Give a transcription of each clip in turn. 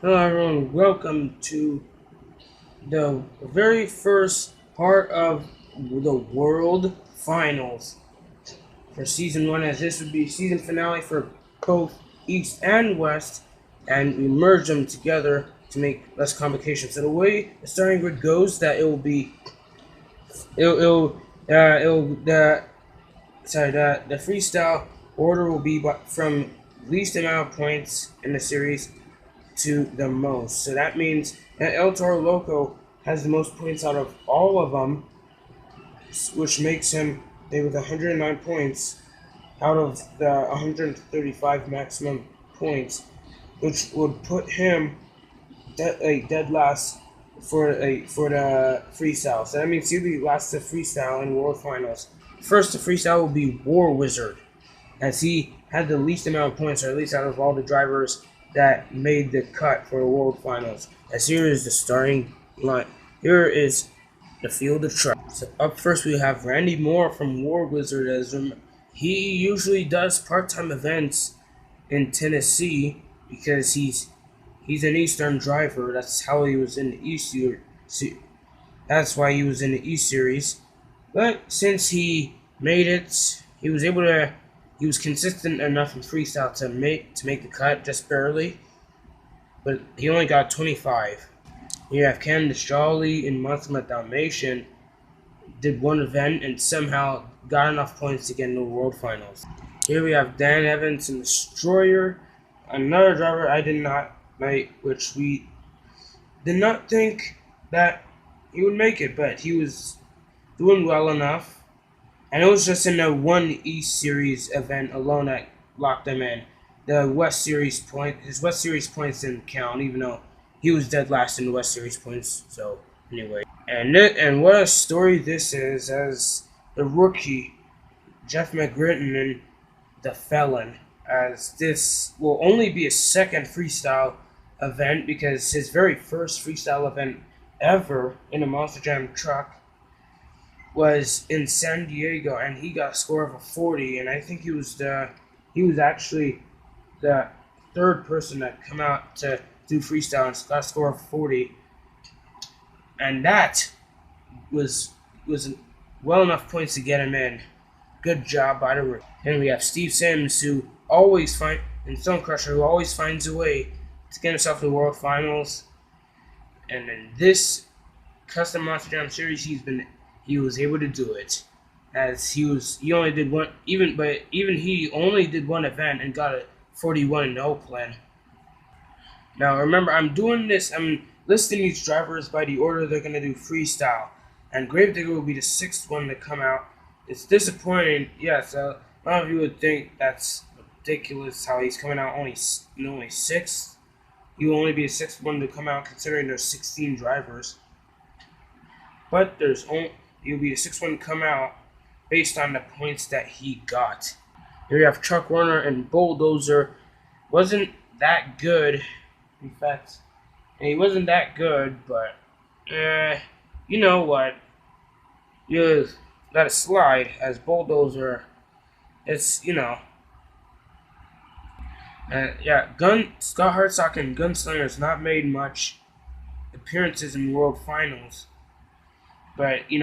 Hello everyone, welcome to the very first part of the World Finals for Season 1, as this would be season finale for both East and West, and we merge them together to make less complications. So the way the starting grid goes, that it will be, the freestyle order will be from least amount of points in the series to the most. So that means that El Toro Loco has the most points out of all of them, which makes him with 109 points out of the 135 maximum points, which would put him dead last for the freestyle. So that means he'll be last to freestyle in World Finals. First to freestyle will be War Wizard, as he had the least amount of points, or at least out of all the drivers that made the cut for the World Finals. As here is the starting line. Here is the field of track. So up first we have Randy Moore from War Wizard. As he usually does part-time events in Tennessee because he's an Eastern driver. That's how he was in the East Series. That's why he was in the East Series. But since he made it, he was able to. He was consistent enough in freestyle to make the cut, just barely, but he only got 25. You have Candace Jolly in Monthly Dalmatian, did one event and somehow got enough points to get into the World Finals. Here we have Dan Evans in Destroyer, another driver I did not like, which we did not think that he would make it, but he was doing well enough. And it was just in the one East Series event alone that locked him in. The West Series his West Series points didn't count, even though he was dead last in the West Series points. So anyway, and what a story this is, as the rookie Jeff McGritton and the Felon, as this will only be a second freestyle event because his very first freestyle event ever in a Monster Jam truck was in San Diego, and he got a score of a 40, and I think he was actually the third person to come out to do freestyle and got a score of 40, and that was well enough points to get him in. Good job by the rookie. And we have Steve Sims, who and Stone Crusher, who always finds a way to get himself to the World Finals, and in this custom Monster Jam series, he was able to do it, as he only did one, he only did one event and got a 41 in Oakland. Now remember, I'm listing these drivers by the order they're gonna do freestyle, and Gravedigger will be the sixth one to come out. It's disappointing, yes. A lot of you would think that's ridiculous how he's coming out only sixth. He will only be the sixth one to come out, considering there's 16 drivers. But he'll be the sixth one to come out based on the points that he got. Here you have Chuck Warner, and Bulldozer wasn't that good. In fact, he wasn't that good, but you know what? You gotta slide, as Bulldozer. It's Scott Hartsock and Gunslingers not made much appearances in World Finals. But he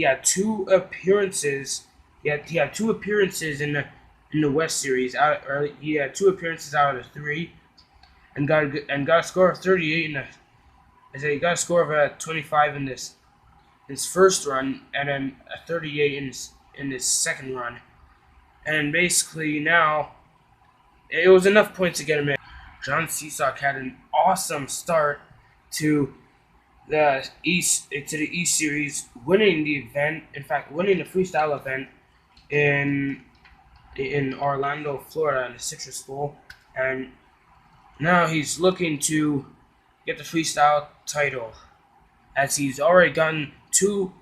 had two appearances. He had two appearances in the West Series. He had two appearances out of the three, and got a score of 38 he got a score of 25 in his first run, and then a 38 in his second run. And basically now it was enough points to get him in. John Seasock had an awesome start to the East Series, winning the event. In fact, winning the freestyle event in Orlando, Florida, in the Citrus Bowl, and now he's looking to get the freestyle title, as he's already gotten two.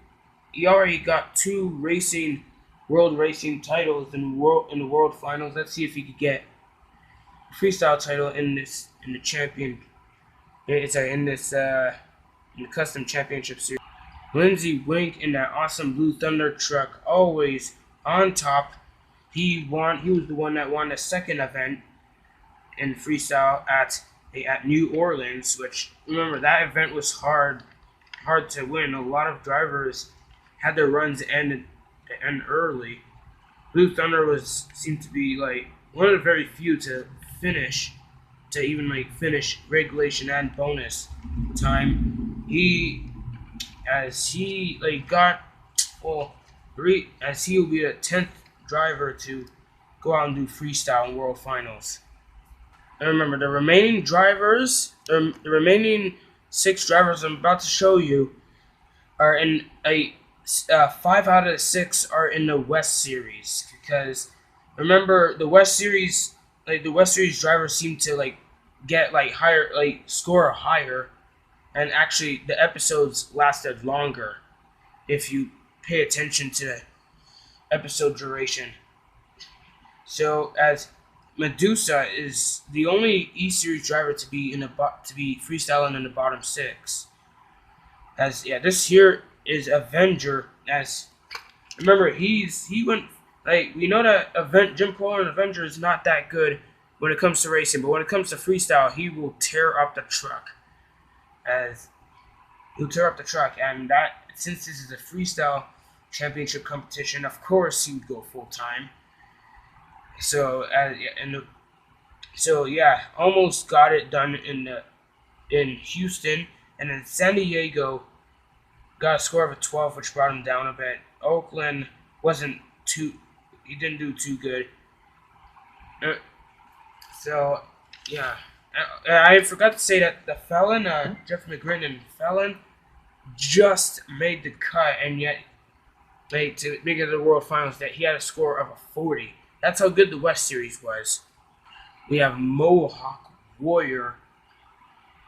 He already got two world racing titles in the World Finals. Let's see if he could get a freestyle title in the champion. In the Custom Championship Series. Lindsey Wink in that awesome Blue Thunder truck, always on top. He was the one that won the second event in freestyle at New Orleans, which remember that event was hard to win. A lot of drivers had their runs end early. Blue Thunder was seemed to be like one of the very few to finish to even like finish regulation and bonus time. He like got well as he will be the 10th driver to go out and do freestyle in World Finals. And remember, the remaining six drivers I'm about to show you are in a 5 out of 6 are in the West Series because remember the West Series drivers seem to like get like higher like score higher, and actually the episodes lasted longer if you pay attention to the episode duration. So as Medusa is the only E Series driver to be to be freestyling in the bottom 6. As yeah, this here is Avenger. As remember, he went like we know that Jim Cole and Avenger is not that good when it comes to racing, but when it comes to freestyle, he will tear up the truck. As he'll tear up the truck, and that since this is a freestyle championship competition, of course he would go full time. So yeah, almost got it done in Houston, and then San Diego got a score of a 12, which brought him down a bit. Oakland wasn't too, he didn't do too good. So yeah, I forgot to say that the Felon, Jeff McGrinnan, Felon just made the cut, and yet to make it to the World Finals, that he had a score of a 40. That's how good the West Series was. We have Mohawk Warrior,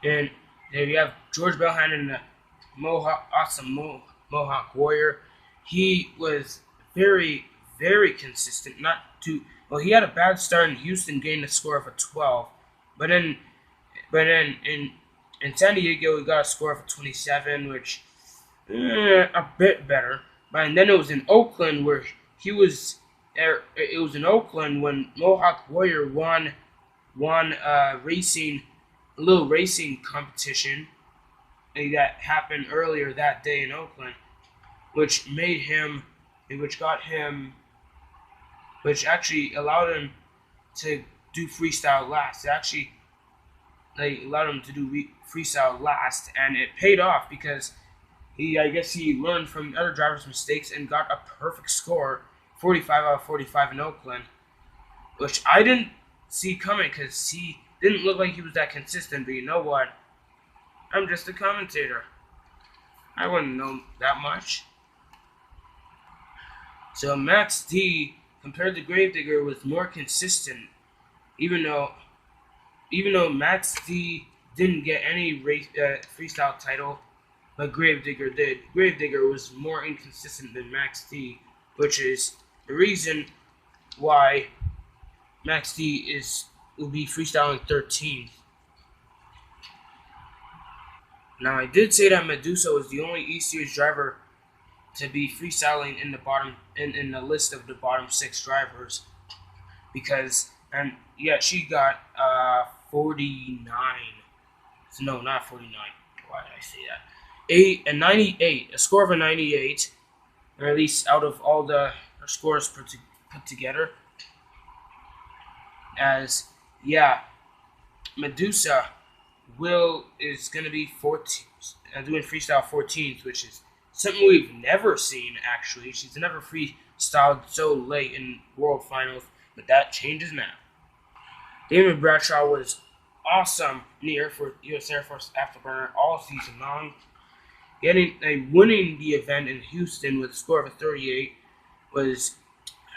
and there you have George Belhan and the Mohawk Warrior. He was very, very consistent. He had a bad start in Houston, gained a score of a 12, but then in San Diego he got a score of a 27, which a bit better. And then it was in Oakland where he was. It was in Oakland when Mohawk Warrior won a little racing competition that happened earlier that day in Oakland, which actually allowed him to do freestyle last. It actually allowed him to do freestyle last, and it paid off because I guess he learned from other drivers' mistakes and got a perfect score, 45 out of 45 in Oakland, which I didn't see coming because he didn't look like he was that consistent. But you know what? I'm just a commentator. I wouldn't know that much. So Max D, compared to Gravedigger, was more consistent, even though Max D didn't get any freestyle title, but Gravedigger did. Gravedigger was more inconsistent than Max D, which is the reason why Max D will be freestyling 13th. Now I did say that Medusa was the only E Series driver to be freestyling in the bottom in the list of the bottom 6 drivers, because she got 49. No, not 49. Why did I say that? 98, a score of a 98, or at least out of all the scores put together. As Medusa is gonna be 14, doing freestyle 14th, which is something we've never seen. Actually, she's never freestyled so late in World Finals, but that changes now. David Bradshaw was awesome for U.S. Air Force Afterburner all season long. Winning the event in Houston with a score of a 38 was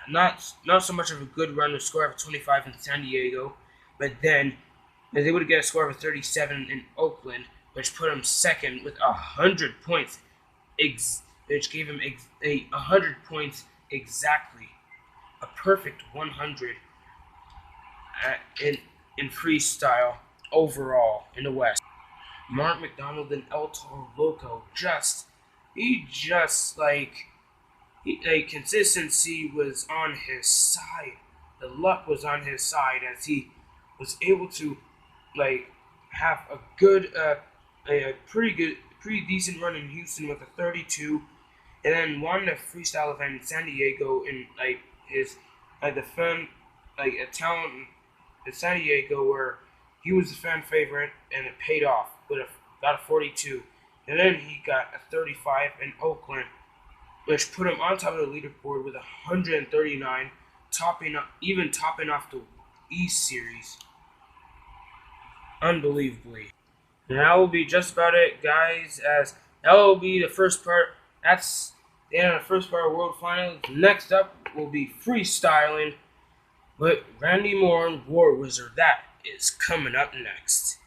not so much of a good run with a score of a 25 in San Diego, but then was able to get a score of a 37 in Oakland, which put him second with 100 points, which gave him 100 points exactly, a perfect 100 in freestyle overall in the West. Mark McDonald and El Toro Loco consistency was on his side. The luck was on his side as he was able to have a pretty decent run in Houston with a 32, and then won the freestyle event in San Diego in like his the fan like a town in San Diego where he was a fan favorite and it paid off with got a 42, and then he got a 35 in Oakland, which put him on top of the leaderboard with 139, topping off the East Series. Unbelievably. And that will be just about it, guys, as that will be the first part. That's the end of the first part of World Finals. Next up will be freestyling with Randy Moore and War Wizard. That is coming up next.